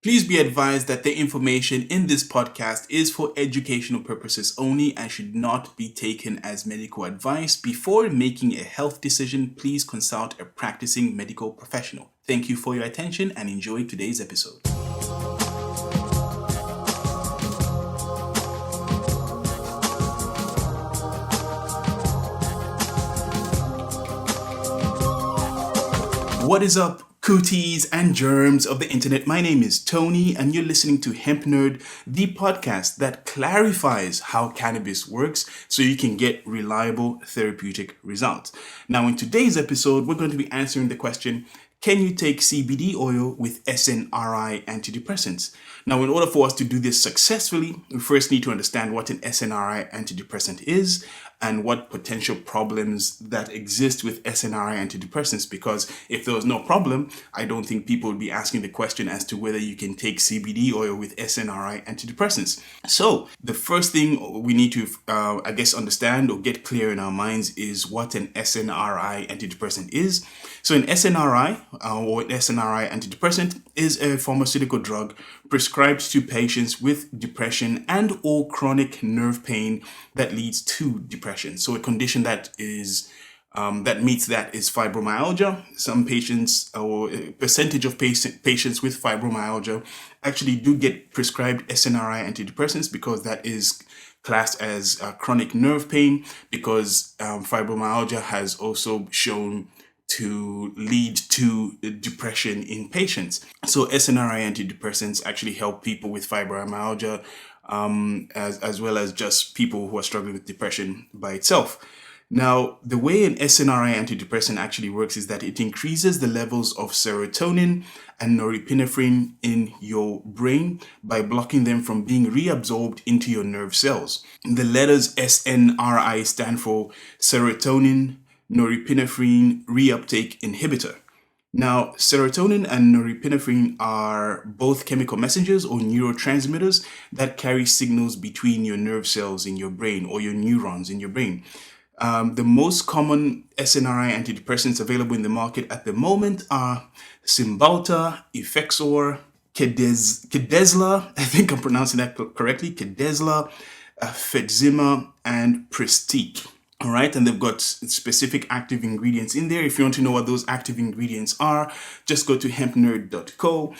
Please be advised that the information in this podcast is for educational purposes only and should not be taken as medical advice. Before making a health decision, please consult a practicing medical professional. Thank you for your attention and enjoy today's episode. What is up, cooties and germs of the internet? My name is Tony, and you're listening to Hemp Nerd, the podcast that clarifies how cannabis works so you can get reliable therapeutic results. Now, in today's episode, we're going to be answering the question, can you take CBD oil with SNRI antidepressants? Now, in order for us to do this successfully, we first need to understand what an SNRI antidepressant is and what potential problems that exist with SNRI antidepressants, because if there was no problem, I don't think people would be asking the question as to whether you can take CBD oil with SNRI antidepressants. So the first thing we need to, understand or get clear in our minds is what an SNRI antidepressant is. So an SNRI or an SNRI antidepressant is a pharmaceutical drug prescribed to patients with depression and or chronic nerve pain that leads to depression. So a condition that is that meets that is fibromyalgia. Some patients or a percentage of patients with fibromyalgia actually do get prescribed SNRI antidepressants because that is classed as chronic nerve pain, because fibromyalgia has also shown to lead to depression in patients. So SNRI antidepressants actually help people with fibromyalgia as well as just people who are struggling with depression by itself. Now, the way an SNRI antidepressant actually works is that it increases the levels of serotonin and norepinephrine in your brain by blocking them from being reabsorbed into your nerve cells. The letters SNRI stand for serotonin, norepinephrine reuptake inhibitor. Now, serotonin and norepinephrine are both chemical messengers or neurotransmitters that carry signals between your nerve cells in your brain or your neurons in your brain. The most common SNRI antidepressants available in the market at the moment are Cymbalta, Effexor, Kedesla, I think I'm pronouncing that correctly, Kedesla, Fedzima, and Prestique. All right, and they've got specific active ingredients in there. If you want to know what those active ingredients are, just go to HempNerd.co.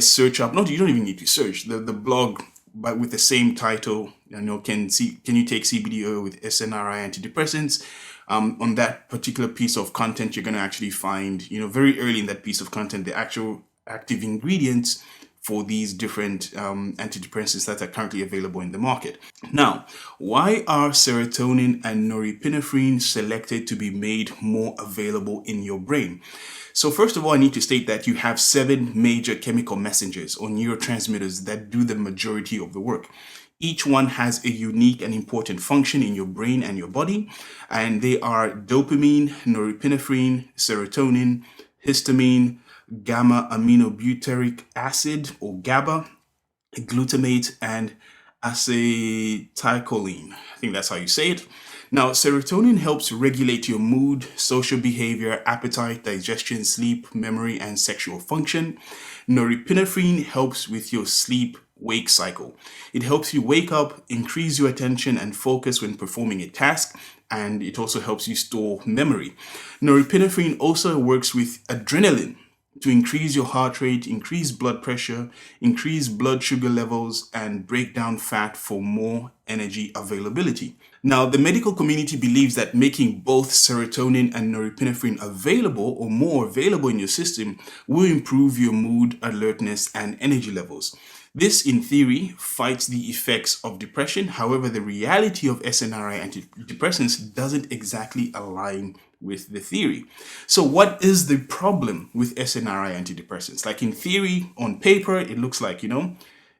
Search up. No, you don't even need to search the blog, but with the same title. Can you take CBD oil with SNRI antidepressants? On that particular piece of content, you're going to actually find, very early in that piece of content, the actual active ingredients for these different antidepressants that are currently available in the market. Now, why are serotonin and norepinephrine selected to be made more available in your brain? So first of all, I need to state that you have 7 major chemical messengers or neurotransmitters that do the majority of the work. Each one has a unique and important function in your brain and your body, and they are dopamine, norepinephrine, serotonin, histamine, gamma aminobutyric acid or GABA, glutamate, and acetylcholine. I think that's how you say it. Now, serotonin helps regulate your mood, social behavior, appetite, digestion, sleep, memory, and sexual function. Norepinephrine helps with your sleep-wake cycle. It helps you wake up, increase your attention and focus when performing a task, and it also helps you store memory. Norepinephrine also works with adrenaline to increase your heart rate, increase blood pressure, increase blood sugar levels, and break down fat for more energy availability. Now, the medical community believes that making both serotonin and norepinephrine available or more available in your system will improve your mood, alertness, and energy levels. This, in theory, fights the effects of depression. However, the reality of SNRI antidepressants doesn't exactly align with the theory. So what is the problem with SNRI antidepressants? Like in theory, on paper, it looks like,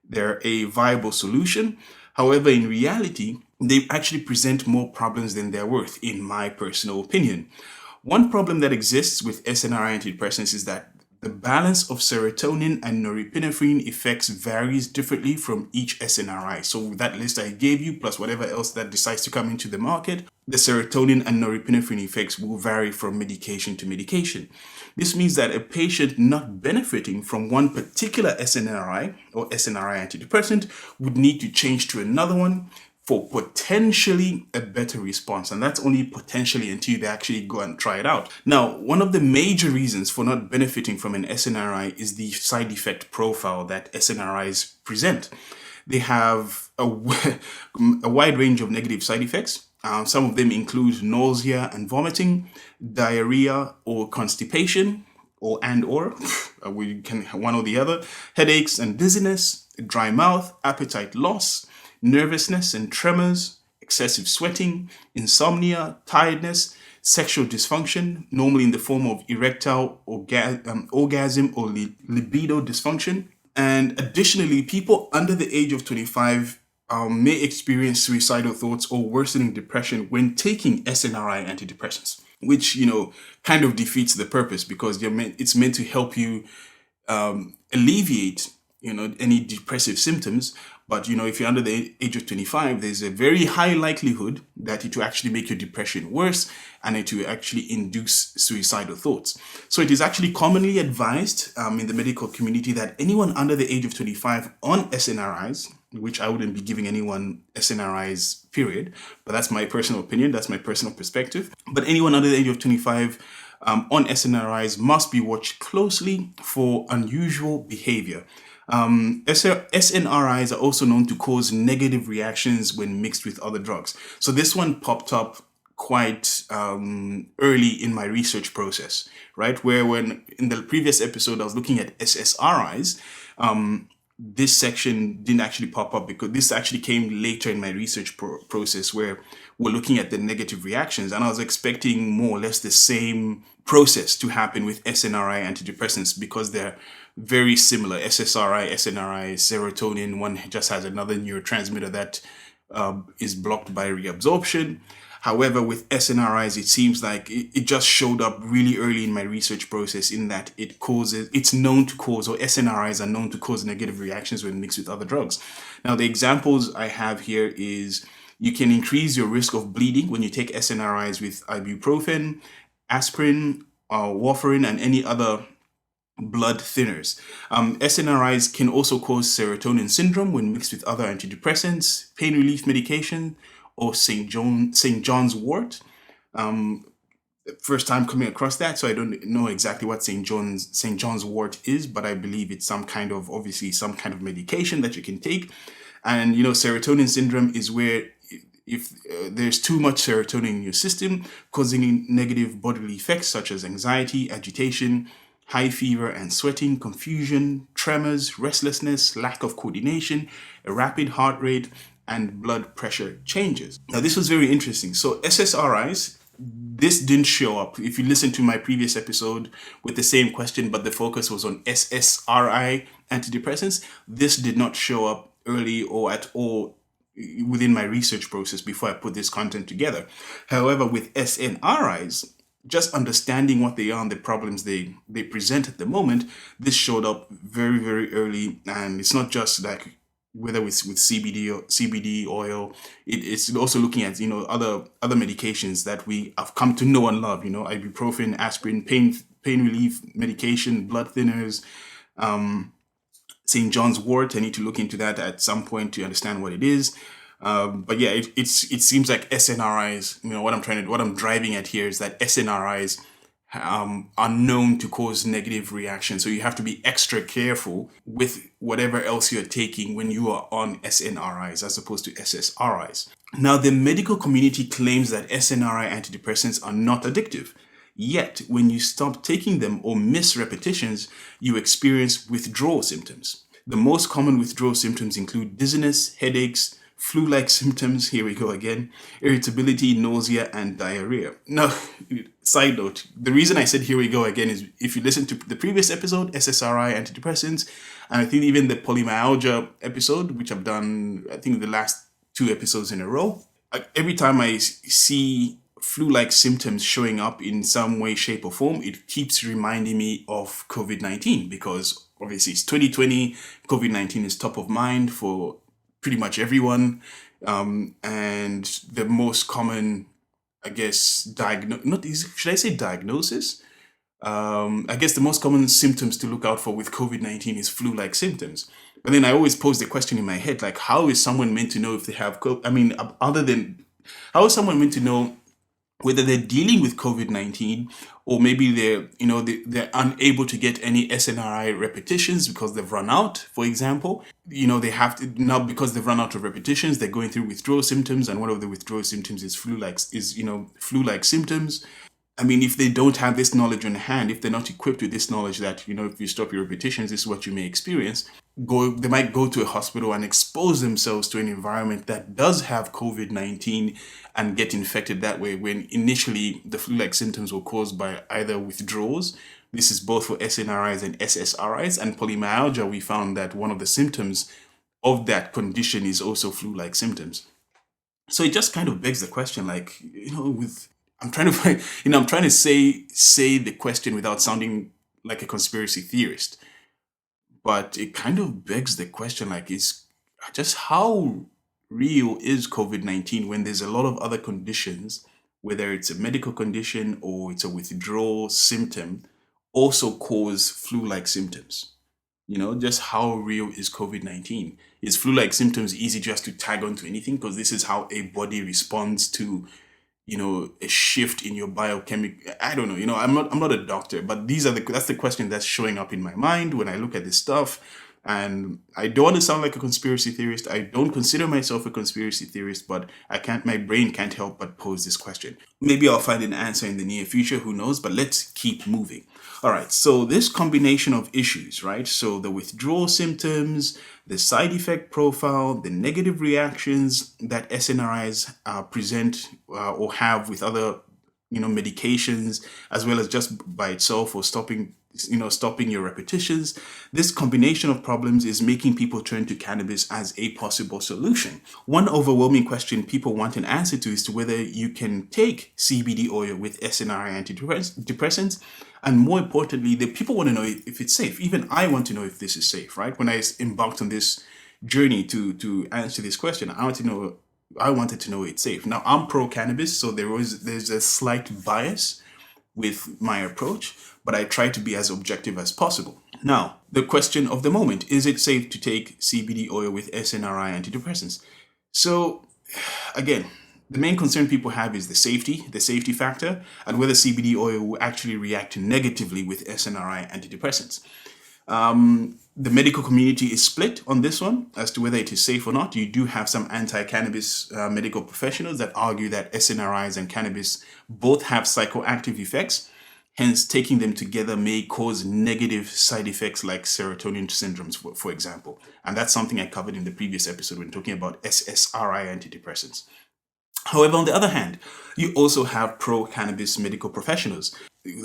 they're a viable solution. However, in reality, they actually present more problems than they're worth, in my personal opinion. One problem that exists with SNRI antidepressants is that the balance of serotonin and norepinephrine effects varies differently from each SNRI. So that list I gave you, plus whatever else that decides to come into the market, the serotonin and norepinephrine effects will vary from medication to medication. This means that a patient not benefiting from one particular SNRI or SNRI antidepressant would need to change to another one for potentially a better response. And that's only potentially until they actually go and try it out. Now, one of the major reasons for not benefiting from an SNRI is the side effect profile that SNRIs present. They have a wide range of negative side effects. Some of them include nausea and vomiting, diarrhea or constipation, or we can have one or the other, headaches and dizziness, dry mouth, appetite loss, nervousness and tremors, excessive sweating, insomnia, tiredness, sexual dysfunction, normally in the form of erectile orgasm or libido dysfunction. And additionally, people under the age of 25 may experience suicidal thoughts or worsening depression when taking SNRI antidepressants, which, kind of defeats the purpose because it's meant to help you alleviate, any depressive symptoms. But, if you're under the age of 25, there's a very high likelihood that it will actually make your depression worse and it will actually induce suicidal thoughts. So it is actually commonly advised in the medical community that anyone under the age of 25 on SNRIs, which I wouldn't be giving anyone SNRIs, period, but that's my personal opinion, that's my personal perspective. But anyone under the age of 25 on SNRIs must be watched closely for unusual behavior. SNRIs are also known to cause negative reactions when mixed with other drugs. So this one popped up quite early in my research process, right? Where when in the previous episode I was looking at SSRIs, this section didn't actually pop up because this actually came later in my research process where we're looking at the negative reactions, and I was expecting more or less the same process to happen with SNRI antidepressants because they're very similar. SSRI, SNRI, serotonin, one just has another neurotransmitter that is blocked by reabsorption. However, with SNRIs, it seems like it just showed up really early in my research process in that it's known to cause, or SNRIs are known to cause negative reactions when mixed with other drugs. Now, the examples I have here is you can increase your risk of bleeding when you take SNRIs with ibuprofen, aspirin, warfarin, and any other blood thinners. SNRIs can also cause serotonin syndrome when mixed with other antidepressants, pain relief medication, or St. John's wort. First time coming across that, so I don't know exactly what St. John's wort is, but I believe it's some kind of medication that you can take. And serotonin syndrome is where if there's too much serotonin in your system, causing negative bodily effects such as anxiety, agitation, high fever and sweating, confusion, tremors, restlessness, lack of coordination, a rapid heart rate, and blood pressure changes. Now, this was very interesting. So SSRIs, this didn't show up. If you listen to my previous episode with the same question, but the focus was on SSRI antidepressants, this did not show up early or at all within my research process before I put this content together. However, with SNRIs, just understanding what they are and the problems they present at the moment, this showed up very, very early. And it's not just like whether it's with CBD oil, it's also looking at other medications that we have come to know and love. Ibuprofen, aspirin, pain relief medication, blood thinners, St. John's wort. I need to look into that at some point to understand what it is. But yeah, it seems like SNRIs. What I'm driving at here is that SNRIs are known to cause negative reactions. So you have to be extra careful with whatever else you're taking when you are on SNRIs as opposed to SSRIs. Now, the medical community claims that SNRI antidepressants are not addictive. Yet, when you stop taking them or miss repetitions, you experience withdrawal symptoms. The most common withdrawal symptoms include dizziness, headaches, flu-like symptoms, here we go again, irritability, nausea, and diarrhea. Now, side note, the reason I said here we go again is if you listen to the previous episode, SSRI antidepressants, and I think even the polymyalgia episode, which I've done, I think the last 2 episodes in a row, every time I see flu-like symptoms showing up in some way, shape, or form, it keeps reminding me of COVID-19 because obviously it's 2020, COVID-19 is top of mind for pretty much everyone, and the most common, I guess, should I say diagnosis? I guess the most common symptoms to look out for with COVID-19 is flu-like symptoms. But then I always pose the question in my head, like, how is someone meant to know if they have COVID? I mean, other than how is someone meant to know whether they're dealing with COVID-19, or maybe they're unable to get any SNRI repetitions because they've run out, for example. They have to now, because they've run out of repetitions, they're going through withdrawal symptoms, and one of the withdrawal symptoms is flu-like symptoms. I mean, if they don't have this knowledge on hand, if they're not equipped with this knowledge that, if you stop your repetitions, this is what you may experience, they might go to a hospital and expose themselves to an environment that does have COVID-19 and get infected that way, when initially the flu-like symptoms were caused by either withdrawals. This is both for SNRIs and SSRIs, and polymyalgia. We found that one of the symptoms of that condition is also flu-like symptoms. So it just kind of begs the question, like, I'm trying to find, I'm trying to say the question without sounding like a conspiracy theorist, but it kind of begs the question, like, is just how real is COVID-19 when there's a lot of other conditions, whether it's a medical condition or it's a withdrawal symptom, also cause flu-like symptoms? Just how real is COVID-19? Is flu-like symptoms easy just to tag onto anything? Because this is how a body responds to a shift in your biochemical. I don't know. I'm not a doctor, but that's the question that's showing up in my mind when I look at this stuff. And I don't want to sound like a conspiracy theorist. I don't consider myself a conspiracy theorist, but my brain can't help but pose this question. Maybe I'll find an answer in the near future, who knows, but let's keep moving. All right, so this combination of issues, right? So the withdrawal symptoms, the side effect profile, the negative reactions that SNRIs present or have with other, medications, as well as just by itself, or stopping your repetitions. This combination of problems is making people turn to cannabis as a possible solution. One overwhelming question people want an answer to is to whether you can take CBD oil with SNRI antidepressants. And more importantly, the people want to know if it's safe. Even I want to know if this is safe, right? When I embarked on this journey to answer this question, I wanted to know it's safe. Now, I'm pro cannabis, so there's a slight bias with my approach, but I try to be as objective as possible. Now, the question of the moment, is it safe to take CBD oil with SNRI antidepressants? So, again, the main concern people have is the safety factor, and whether CBD oil will actually react negatively with SNRI antidepressants. The medical community is split on this one as to whether it is safe or not. You do have some anti-cannabis medical professionals that argue that SNRIs and cannabis both have psychoactive effects. Hence, taking them together may cause negative side effects like serotonin syndromes, for example. And that's something I covered in the previous episode when talking about SSRI antidepressants. However, on the other hand, you also have pro-cannabis medical professionals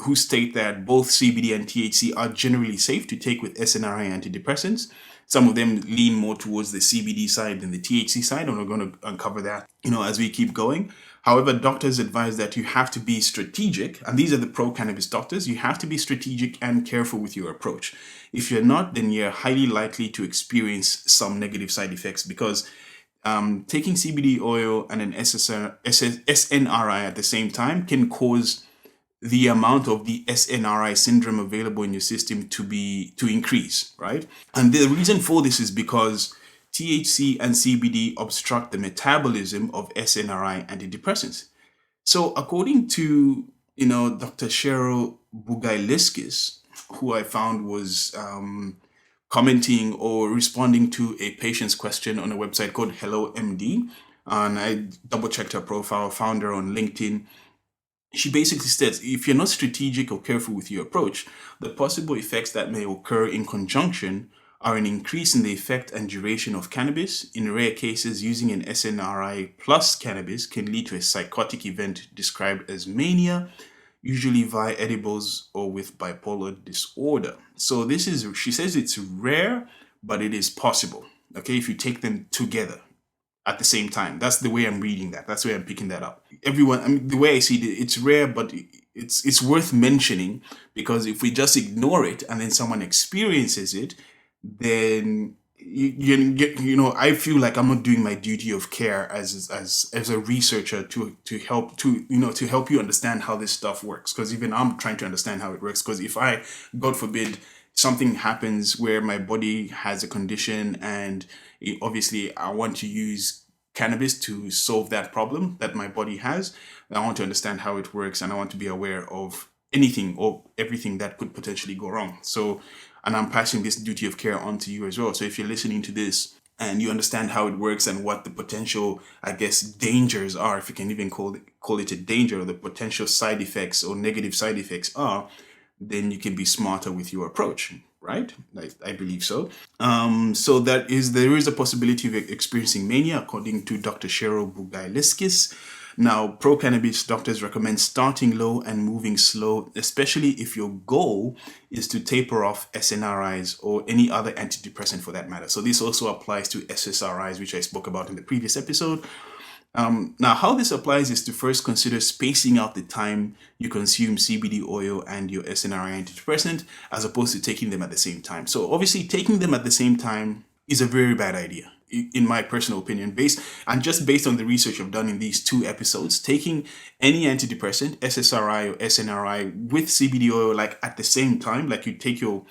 who state that both CBD and THC are generally safe to take with SNRI antidepressants. Some of them lean more towards the CBD side than the THC side, and we're going to uncover that, as we keep going. However, doctors advise that you have to be strategic, and these are the pro-cannabis doctors. You have to be strategic and careful with your approach. If you're not, then you're highly likely to experience some negative side effects, because taking CBD oil and an SNRI at the same time can cause the amount of the SNRI syndrome available in your system to increase, right? And the reason for this is because THC and CBD obstruct the metabolism of SNRI antidepressants. So according to, Dr. Cheryl Bugailiskis, who I found was commenting or responding to a patient's question on a website called Hello MD, and I double-checked her profile, found her on LinkedIn. She basically states, if you're not strategic or careful with your approach, the possible effects that may occur in conjunction are an increase in the effect and duration of cannabis. In rare cases, using an SNRI plus cannabis can lead to a psychotic event described as mania, usually via edibles or with bipolar disorder. So she says it's rare, but it is possible, okay, if you take them together at the same time. That's the way I'm reading that. That's the way I'm picking that up. The way I see it, it's rare, but it's worth mentioning, because if we just ignore it and then someone experiences it, then I feel like I'm not doing my duty of care as a researcher to help to help you understand how this stuff works, because even I'm trying to understand how it works. Because if I, God forbid, something happens where my body has a condition and obviously I want to use cannabis to solve that problem that my body has, I want to understand how it works, and I want to be aware of anything or everything that could potentially go wrong. So, and I'm passing this duty of care on to you as well. So if you're listening to this and you understand how it works and what the potential, I guess, dangers are, if you can even call it a danger, or the potential side effects or negative side effects are, then you can be smarter with your approach, right? I believe so. So there is a possibility of experiencing mania, according to Dr. Cheryl Bugailiskas. Now, pro-cannabis doctors recommend starting low and moving slow, especially if your goal is to taper off SNRIs or any other antidepressant for that matter. So this also applies to SSRIs, which I spoke about in the previous episode. Now, how this applies is to first consider spacing out the time you consume CBD oil and your SNRI antidepressant, as opposed to taking them at the same time. So obviously, taking them at the same time is a very bad idea, in my personal opinion. Based on the research I've done in these 2 episodes, taking any antidepressant, SSRI or SNRI, with CBD oil, like at the same time, like you take your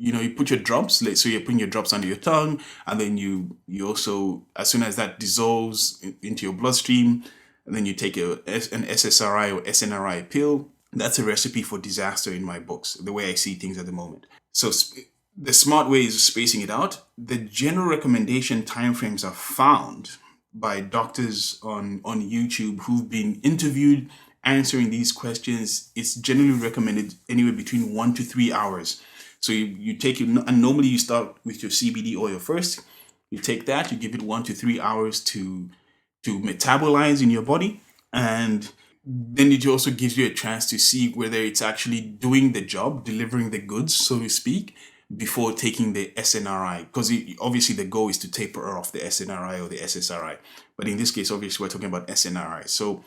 you put your drops, so you're putting your drops under your tongue, and then you also, as soon as that dissolves into your bloodstream, and then you take an SSRI or SNRI pill. That's a recipe for disaster in my books, the way I see things at the moment. So the smart way is spacing it out. The general recommendation timeframes are found by doctors on YouTube who've been interviewed answering these questions. It's generally recommended anywhere between 1 to 3 hours. So you take and normally you start with your CBD oil first. You take that, you give it 1 to 3 hours to metabolize in your body, and then it also gives you a chance to see whether it's actually doing the job, delivering the goods, so to speak, before taking the SNRI. Because obviously the goal is to taper off the SNRI or the SSRI. But in this case, obviously we're talking about SNRI. So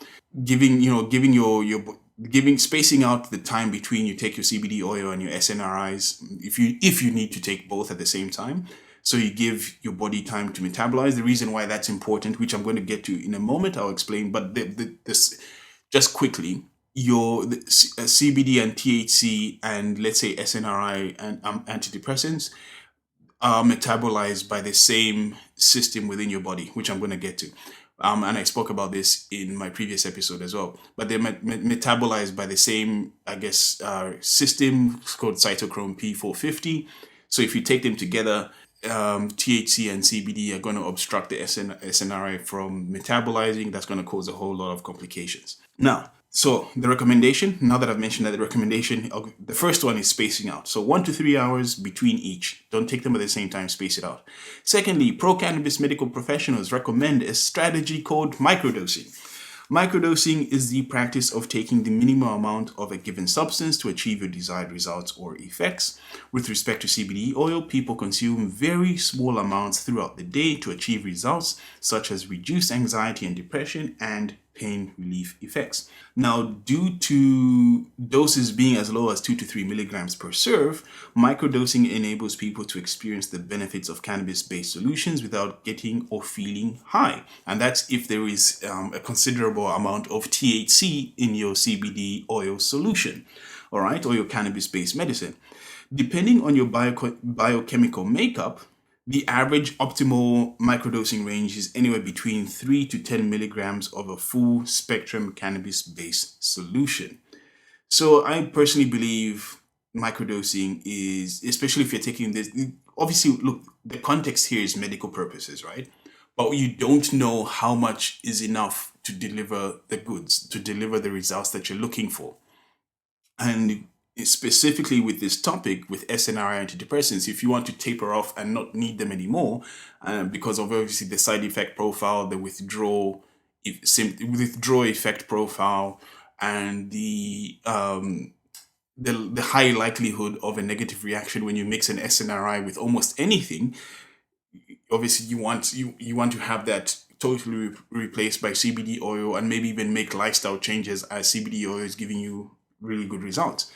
spacing out the time between you take your CBD oil and your SNRIs, if you need to take both at the same time. So you give your body time to metabolize. The reason why that's important, which I'm going to get to in a moment, I'll explain. But this, just quickly, CBD and THC and, let's say, SNRI and antidepressants are metabolized by the same system within your body, which I'm going to get to. And I spoke about this in my previous episode as well. But they're metabolized by the same, I guess, system called cytochrome P450. So if you take them together, THC and CBD are going to obstruct the SNRI from metabolizing. That's going to cause a whole lot of complications. Now, so the recommendation, now that I've mentioned that, the recommendation, the first one is spacing out. So 1 to 3 hours between each. Don't take them at the same time, space it out. Secondly, pro-cannabis medical professionals recommend a strategy called microdosing. Microdosing is the practice of taking the minimum amount of a given substance to achieve your desired results or effects. With respect to CBD oil, people consume very small amounts throughout the day to achieve results such as reduced anxiety and depression and pain relief effects. Now, due to doses being as low as 2 to 3 milligrams per serve, microdosing enables people to experience the benefits of cannabis-based solutions without getting or feeling high. And that's if there is a considerable amount of THC in your CBD oil solution, all right, or your cannabis-based medicine. Depending on your biochemical makeup, the average optimal microdosing range is anywhere between 3 to 10 milligrams of a full spectrum cannabis-based solution. So I personally believe microdosing is, especially if you're taking this, obviously, look, the context here is medical purposes, right? But you don't know how much is enough to deliver the goods, to deliver the results that you're looking for. And specifically with this topic, with SNRI antidepressants, if you want to taper off and not need them anymore, because of obviously the side effect profile, the withdrawal effect profile, and the high likelihood of a negative reaction when you mix an SNRI with almost anything, obviously you want to have that totally replaced by CBD oil, and maybe even make lifestyle changes, as CBD oil is giving you really good results.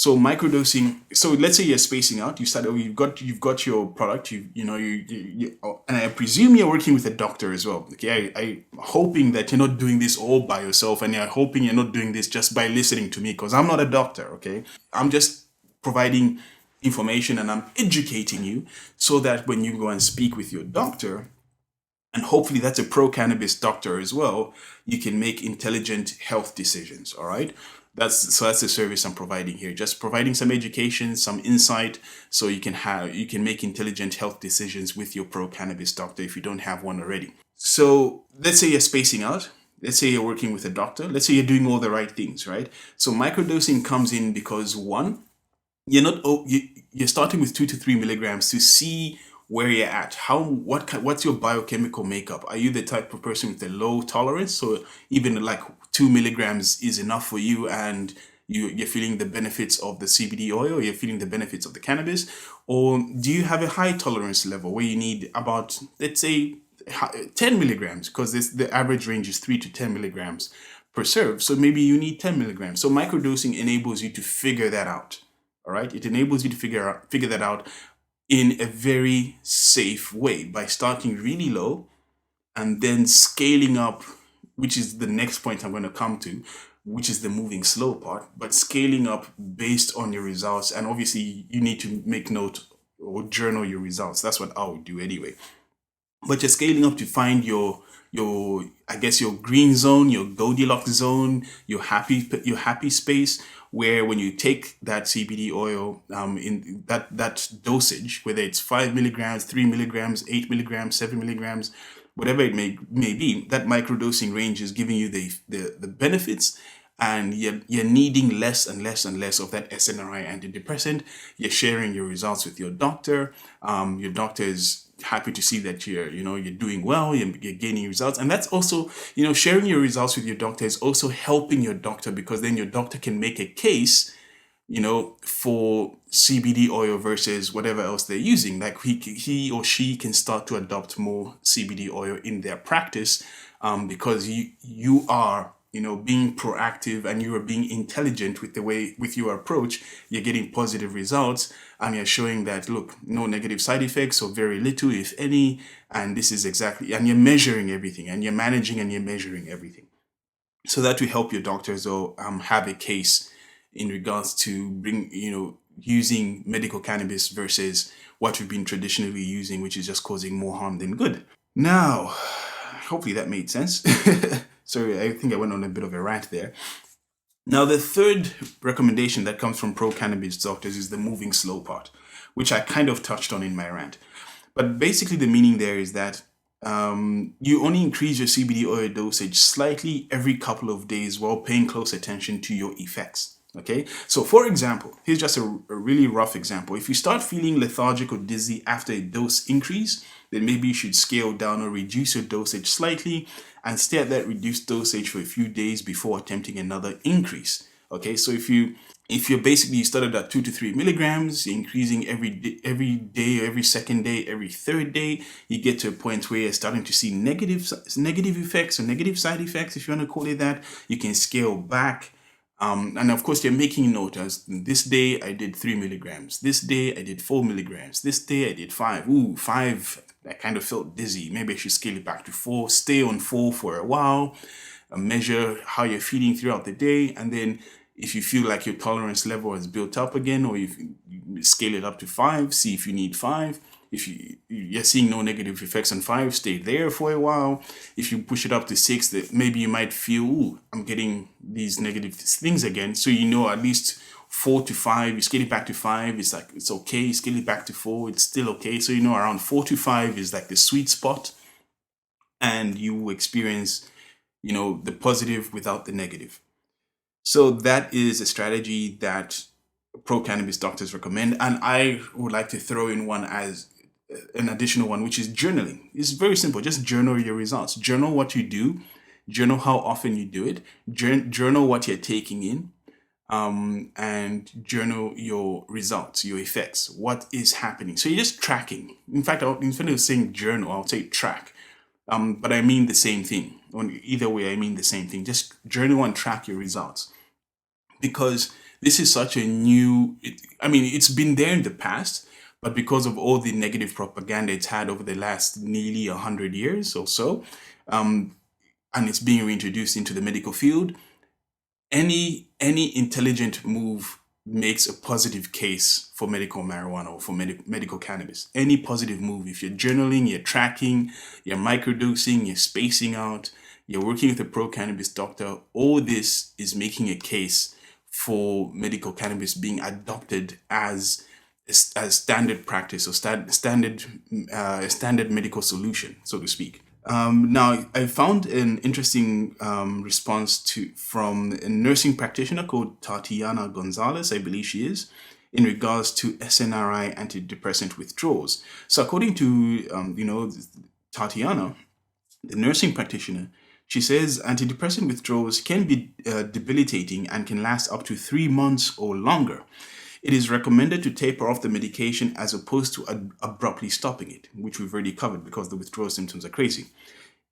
So microdosing. So let's say you're spacing out. You start. You've got your product. And I presume you're working with a doctor as well. Okay, I'm hoping that you're not doing this all by yourself, and you're hoping you're not doing this just by listening to me, because I'm not a doctor. Okay, I'm just providing information and I'm educating you so that when you go and speak with your doctor, and hopefully that's a pro cannabis doctor as well, you can make intelligent health decisions. All right. That's the service I'm providing here. Just providing some education, some insight, so you can make intelligent health decisions with your pro cannabis doctor if you don't have one already. So let's say you're spacing out. Let's say you're working with a doctor. Let's say you're doing all the right things, right? So microdosing comes in because one, you're starting with 2 to 3 milligrams to see where you're at. What's your biochemical makeup? Are you the type of person with a low tolerance, so even like 2 milligrams is enough for you, and you're feeling the benefits of the CBD oil, or you're feeling the benefits of the cannabis? Or do you have a high tolerance level where you need about, let's say, 10 milligrams, because the average range is 3 to 10 milligrams per serve, so maybe you need 10 milligrams. So microdosing enables you to figure that out. All right, it enables you to figure that out in a very safe way by starting really low and then scaling up, which is the next point I'm going to come to, which is the moving slow part, but scaling up based on your results. And obviously you need to make note or journal your results. That's what I would do anyway. But you're scaling up to find your I guess your green zone, your Goldilocks zone, your happy space, where when you take that CBD oil in that dosage, whether it's 5 milligrams, 3 milligrams, 8 milligrams, 7 milligrams, whatever it may be, that microdosing range is giving you the benefits, and you're needing less and less and less of that SNRI antidepressant. You're sharing your results with your doctor. Your doctor is happy to see that you're doing well, you're gaining results. And that's also, sharing your results with your doctor is also helping your doctor, because then your doctor can make a case, for CBD oil versus whatever else they're using. Like he or she can start to adopt more CBD oil in their practice, because you are being proactive, and you are being intelligent with your approach. You're getting positive results, and you're showing that, look, no negative side effects, or very little, if any. And this is exactly, and you're measuring everything, and you're managing, and you're measuring everything. So that will help your doctors, though, have a case in regards to using medical cannabis versus what we've been traditionally using, which is just causing more harm than good. Now, hopefully that made sense. Sorry, I think I went on a bit of a rant there. Now, the third recommendation that comes from pro cannabis doctors is the moving slow part, which I kind of touched on in my rant. But basically, the meaning there is that you only increase your CBD oil dosage slightly every couple of days while paying close attention to your effects. Okay, so for example, here's just a really rough example. If you start feeling lethargic or dizzy after a dose increase, then maybe you should scale down or reduce your dosage slightly and stay at that reduced dosage for a few days before attempting another increase. Okay, so if you're basically, you started at 2 to 3 milligrams, increasing every day, every second day, every third day, you get to a point where you're starting to see negative effects, or negative side effects, if you want to call it that. You can scale back. And of course, you're making note, as this day I did 3 milligrams. This day I did 4 milligrams. This day I did 5. Ooh, 5, I kind of felt dizzy. Maybe I should scale it back to 4. Stay on 4 for a while. Measure how you're feeling throughout the day. And then if you feel like your tolerance level has built up again, or if you scale it up to 5, see if you need 5. If you're seeing no negative effects on 5, stay there for a while. If you push it up to 6, that maybe you might feel, ooh, I'm getting these negative things again. So at least 4 to 5, you scale it back to 5, it's like, it's okay. You scale it back to 4, it's still okay. So around 4 to 5 is like the sweet spot, and you experience the positive without the negative. So that is a strategy that pro cannabis doctors recommend. And I would like to throw in one as an additional one, which is journaling. It's very simple. Just journal your results. Journal what you do. Journal how often you do it. Journal what you're taking in. And journal your results, your effects, what is happening. So you're just tracking. In fact, instead of saying journal, I'll say track. But I mean the same thing. Either way, I mean the same thing. Just journal and track your results. Because This is such a new, I mean, it's been there in the past, but because of all the negative propaganda it's had over the last nearly 100 years or so, and it's being reintroduced into the medical field, any intelligent move makes a positive case for medical marijuana or for medical cannabis. Any positive move, if you're journaling, you're tracking, you're microdosing, you're spacing out, you're working with a pro cannabis doctor, all this is making a case for medical cannabis being adopted as standard practice or standard medical solution, so to speak. Now, I found an interesting response from a nursing practitioner called Tatiana Gonzalez, I believe she is, in regards to SNRI antidepressant withdrawals. So, according to Tatiana, the nursing practitioner, she says antidepressant withdrawals can be debilitating and can last up to 3 months or longer. It is recommended to taper off the medication as opposed to abruptly stopping it, which we've already covered because the withdrawal symptoms are crazy.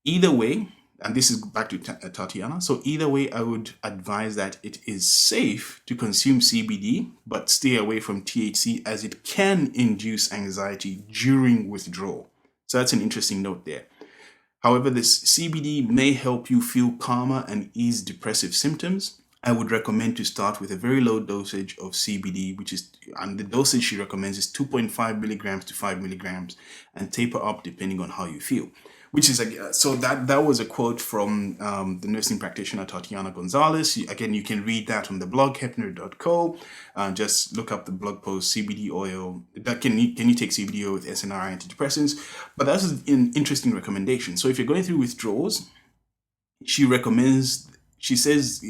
Either way, and this is back to Tatiana, so either way, I would advise that it is safe to consume CBD, but stay away from THC as it can induce anxiety during withdrawal. So that's an interesting note there. However, this CBD may help you feel calmer and ease depressive symptoms. I would recommend to start with a very low dosage of CBD, and the dosage she recommends is 2.5 milligrams to 5 milligrams, and taper up depending on how you feel. So that was a quote from the nursing practitioner Tatiana Gonzalez. Again, you can read that on the blog HempNerd.co. Just look up the blog post CBD oil. Can you take CBD oil with SNRI antidepressants? But that's an interesting recommendation. So if you're going through withdrawals, she says,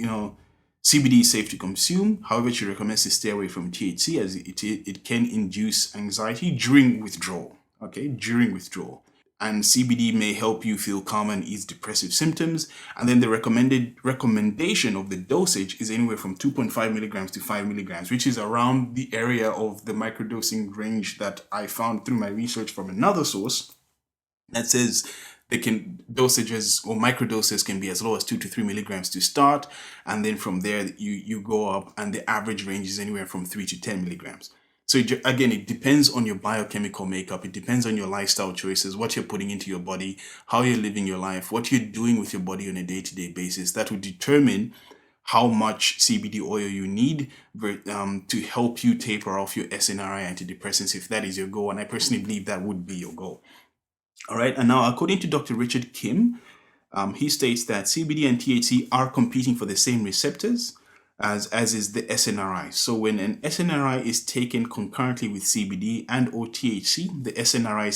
CBD is safe to consume. However, she recommends to stay away from THC as it can induce anxiety during withdrawal. Okay, during withdrawal. And CBD may help you feel calm and ease depressive symptoms. And then the recommendation of the dosage is anywhere from 2.5 milligrams to 5 milligrams, which is around the area of the microdosing range that I found through my research from another source that says dosages or microdoses can be as low as 2 to 3 milligrams to start, and then from there you go up, and the average range is anywhere from 3 to 10 milligrams. So again, it depends on your biochemical makeup. It depends on your lifestyle choices, what you're putting into your body, how you're living your life, what you're doing with your body on a day-to-day basis. That will determine how much CBD oil you need to help you taper off your SNRI antidepressants, if that is your goal. And I personally believe that would be your goal. All right. And now, according to Dr. Richard Kim, he states that CBD and THC are competing for the same receptors as is the SNRI. So when an SNRI is taken concurrently with CBD and or THC, the SNRI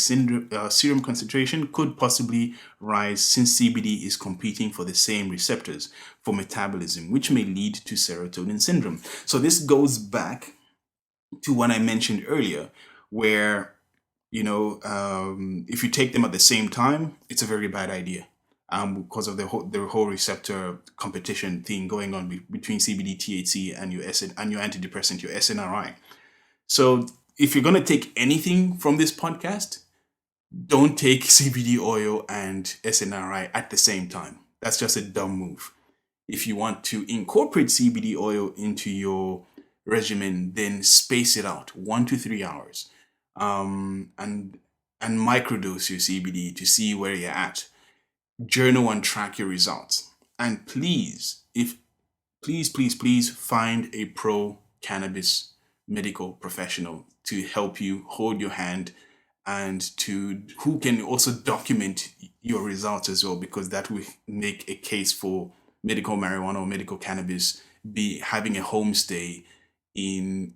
serum concentration could possibly rise since CBD is competing for the same receptors for metabolism, which may lead to serotonin syndrome. So this goes back to what I mentioned earlier, where, if you take them at the same time, it's a very bad idea. Because of the whole receptor competition thing going on between CBD, THC, and your antidepressant, your SNRI. So if you're gonna take anything from this podcast, don't take CBD oil and SNRI at the same time. That's just a dumb move. If you want to incorporate CBD oil into your regimen, then space it out 1 to 3 hours, and microdose your CBD to see where you're at. Journal and track your results, and please find a pro cannabis medical professional to help you, hold your hand, and who can also document your results as well, because that will make a case for medical marijuana or medical cannabis be having a homestay in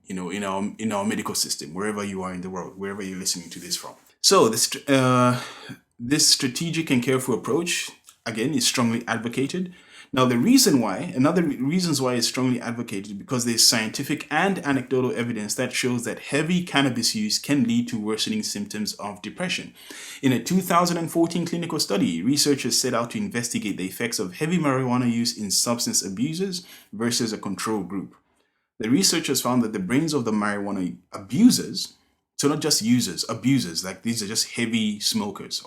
our medical system, wherever you are in the world, wherever you're listening to this from. So this strategic and careful approach, again, is strongly advocated. Now, another reasons why it's strongly advocated, because there's scientific and anecdotal evidence that shows that heavy cannabis use can lead to worsening symptoms of depression. In a 2014 clinical study, researchers set out to investigate the effects of heavy marijuana use in substance abusers versus a control group. The researchers found that the brains of the marijuana abusers, so not just users, abusers, like these are just heavy smokers,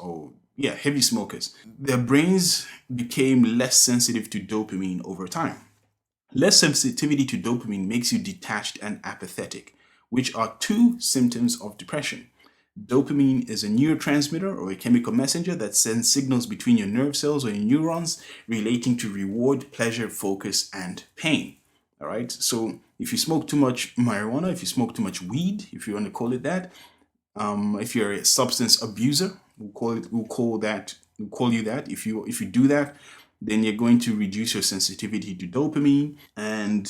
heavy smokers. Their brains became less sensitive to dopamine over time. Less sensitivity to dopamine makes you detached and apathetic, which are two symptoms of depression. Dopamine is a neurotransmitter or a chemical messenger that sends signals between your nerve cells or your neurons relating to reward, pleasure, focus, and pain. All right. So if you smoke too much marijuana, if you smoke too much weed, if you want to call it that, if you're a substance abuser, we'll call you that. If you do that, then you're going to reduce your sensitivity to dopamine, and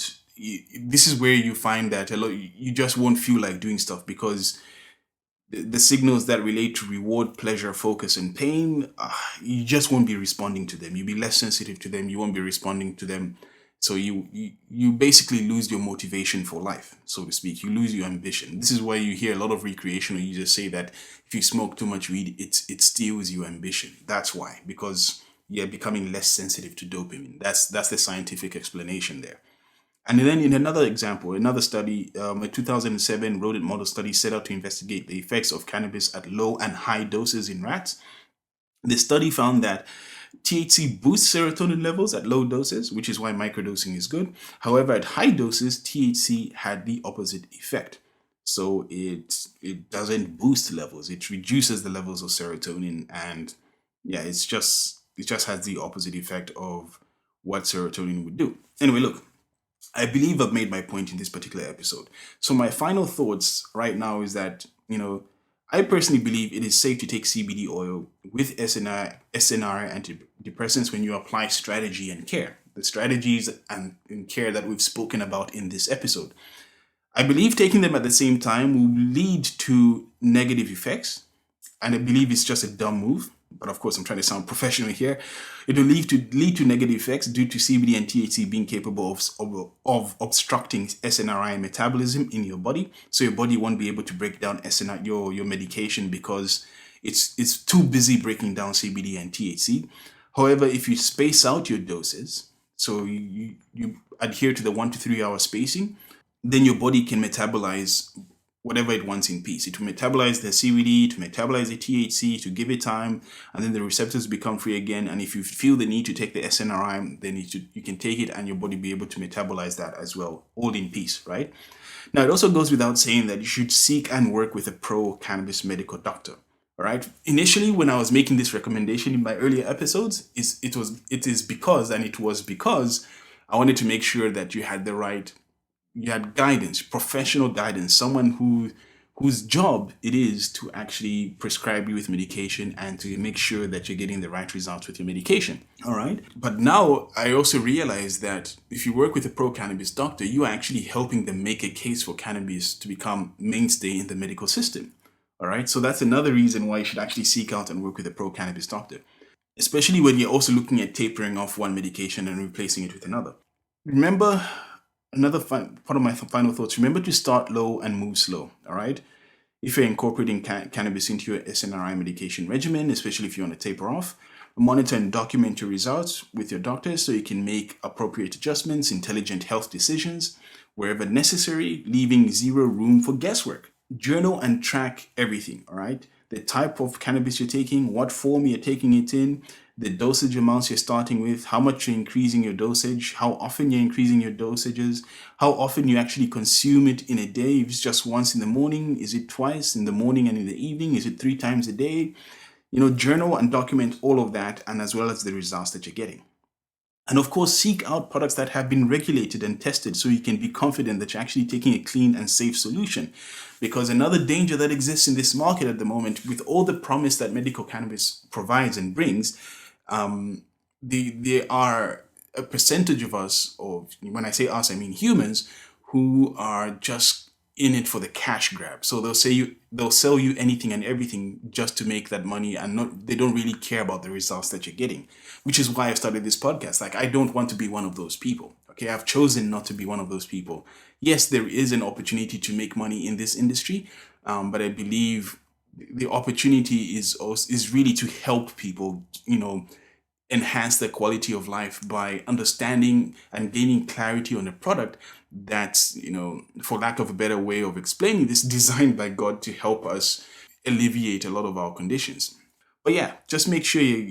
this is where you find that a lot you just won't feel like doing stuff because the signals that relate to reward, pleasure, focus, and pain, you just won't be responding to them. You'll be less sensitive to them. You won't be responding to them. So you basically lose your motivation for life, so to speak. You lose your ambition. This is why you hear a lot of recreational users say that if you smoke too much weed, it steals your ambition. That's why, because you're becoming less sensitive to dopamine. That's the scientific explanation there. And then in another example, another study, a 2007 rodent model study set out to investigate the effects of cannabis at low and high doses in rats. The study found that THC boosts serotonin levels at low doses, which is why microdosing is good. However, at high doses, THC had the opposite effect. So it doesn't boost levels; it reduces the levels of serotonin, and yeah, it just has the opposite effect of what serotonin would do. Anyway, look, I believe I've made my point in this particular episode. So my final thoughts right now is that, I personally believe it is safe to take CBD oil with SNRI antidepressants when you apply strategy and care. The strategies and care that we've spoken about in this episode. I believe taking them at the same time will lead to negative effects, and I believe it's just a dumb move. But of course, I'm trying to sound professional here. It will lead to negative effects due to CBD and THC being capable of obstructing SNRI metabolism in your body. So your body won't be able to break down SNRI, your medication, because it's too busy breaking down CBD and THC. However, if you space out your doses, so you adhere to the 1 to 3 hour spacing, then your body can metabolize whatever it wants in peace. It will metabolize the CBD, to metabolize the THC, to give it time, and then the receptors become free again. And if you feel the need to take the SNRI, then you can take it, and your body be able to metabolize that as well, all in peace, right? Now, it also goes without saying that you should seek and work with a pro-cannabis medical doctor. All right. Initially, when I was making this recommendation in my earlier episodes, it was because I wanted to make sure that you had guidance, professional guidance, someone whose job it is to actually prescribe you with medication and to make sure that you're getting the right results with your medication. All right. But now I also realize that if you work with a pro cannabis doctor, you are actually helping them make a case for cannabis to become mainstay in the medical system. All right. So that's another reason why you should actually seek out and work with a pro cannabis doctor, especially when you're also looking at tapering off one medication and replacing it with another. Remember, part of my final thoughts, remember to start low and move slow. All right. If you're incorporating cannabis into your SNRI medication regimen, especially if you want to taper off, monitor and document your results with your doctor so you can make appropriate adjustments, intelligent health decisions wherever necessary, leaving zero room for guesswork. Journal and track everything. All right. The type of cannabis you're taking, what form you're taking it in, the dosage amounts you're starting with, how much you're increasing your dosage, how often you're increasing your dosages, how often you actually consume it in a day. If it's just once in the morning, is it twice in the morning and in the evening? Is it 3 times a day? Journal and document all of that, and as well as the results that you're getting. And of course, seek out products that have been regulated and tested so you can be confident that you're actually taking a clean and safe solution. Because another danger that exists in this market at the moment, with all the promise that medical cannabis provides and brings, there are a percentage of us, or when I say us, I mean humans, who are just in it for the cash grab. So they'll sell you anything and everything just to make that money, and they don't really care about the results that you're getting, which is why I started this podcast. Like, I don't want to be one of those people. Okay, I've chosen not to be one of those people. Yes, there is an opportunity to make money in this industry, but I believe the opportunity is really to help people, enhance their quality of life by understanding and gaining clarity on a product that's, for lack of a better way of explaining this, designed by God to help us alleviate a lot of our conditions. But yeah, just make sure you're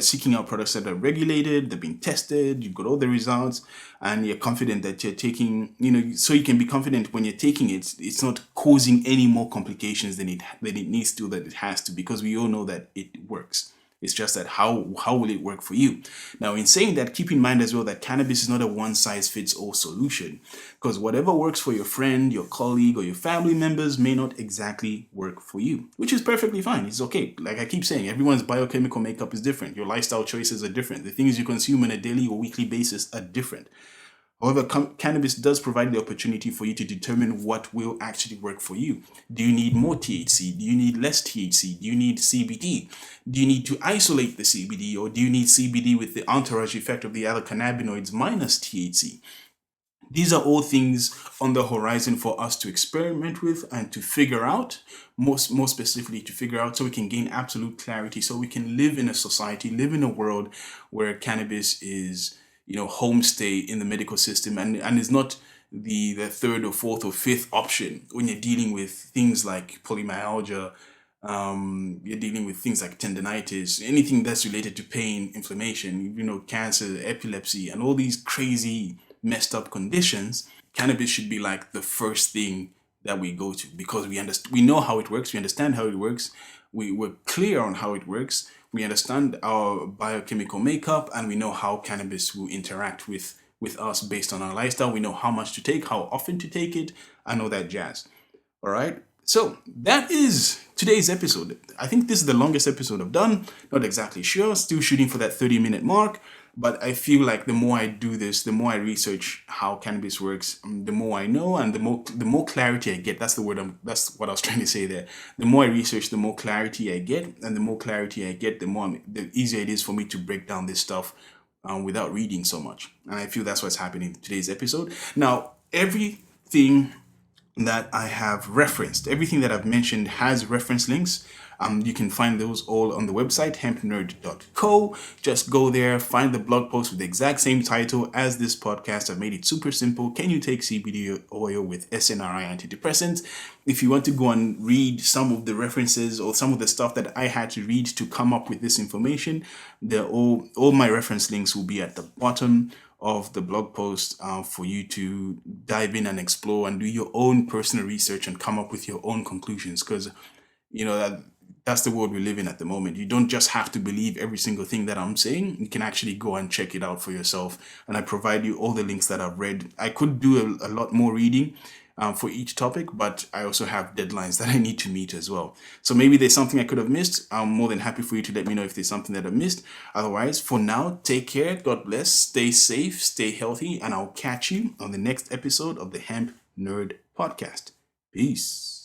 seeking out products that are regulated, they're being tested, you've got all the results, and you're confident that you're taking, so you can be confident when you're taking it, it's not causing any more complications than it needs to, that it has to, because we all know that it works. It's just that how will it work for you? Now, in saying that, keep in mind as well that cannabis is not a one size fits all solution, because whatever works for your friend, your colleague, or your family members may not exactly work for you, which is perfectly fine. It's okay. Like I keep saying, everyone's biochemical makeup is different. Your lifestyle choices are different. The things you consume on a daily or weekly basis are different. However, cannabis does provide the opportunity for you to determine what will actually work for you. Do you need more THC? Do you need less THC? Do you need CBD? Do you need to isolate the CBD, or do you need CBD with the entourage effect of the other cannabinoids minus THC? These are all things on the horizon for us to experiment with and to figure out, more specifically to figure out, so we can gain absolute clarity, so we can live in a society, live in a world where cannabis is, homestay in the medical system, and is not the third or fourth or fifth option when you're dealing with things like polymyalgia. You're dealing with things like tendinitis, anything that's related to pain, inflammation, cancer, epilepsy, and all these crazy messed up conditions. Cannabis should be like the first thing that we go to, because we know how it works, we understand how it works, we're clear on how it works, we understand our biochemical makeup, and we know how cannabis will interact with us based on our lifestyle. We know how much to take, how often to take it, and all that jazz. All right. So that is today's episode. I think this is the longest episode I've done. Not exactly sure. Still shooting for that 30-minute mark. But I feel like the more I do this, the more I research how cannabis works, the more I know, and the more clarity I get. That's the word. That's what I was trying to say there. The more I research, the more clarity I get, and the more clarity I get, the easier it is for me to break down this stuff without reading so much. And I feel that's what's happening in today's episode. Now, everything that I have referenced, everything that I've mentioned has reference links. You can find those all on the website, HempNerd.co. Just go there, find the blog post with the exact same title as this podcast. I've made it super simple. Can you take CBD oil with SNRI Antidepressants? If you want to go and read some of the references or some of the stuff that I had to read to come up with this information, all my reference links will be at the bottom of the blog post for you to dive in and explore and do your own personal research and come up with your own conclusions, because that's the world we live in at the moment. You don't just have to believe every single thing that I'm saying. You can actually go and check it out for yourself. And I provide you all the links that I've read. I could do a lot more reading for each topic, but I also have deadlines that I need to meet as well. So maybe there's something I could have missed. I'm more than happy for you to let me know if there's something that I've missed. Otherwise, for now, take care. God bless. Stay safe, stay healthy, and I'll catch you on the next episode of the Hemp Nerd podcast. Peace.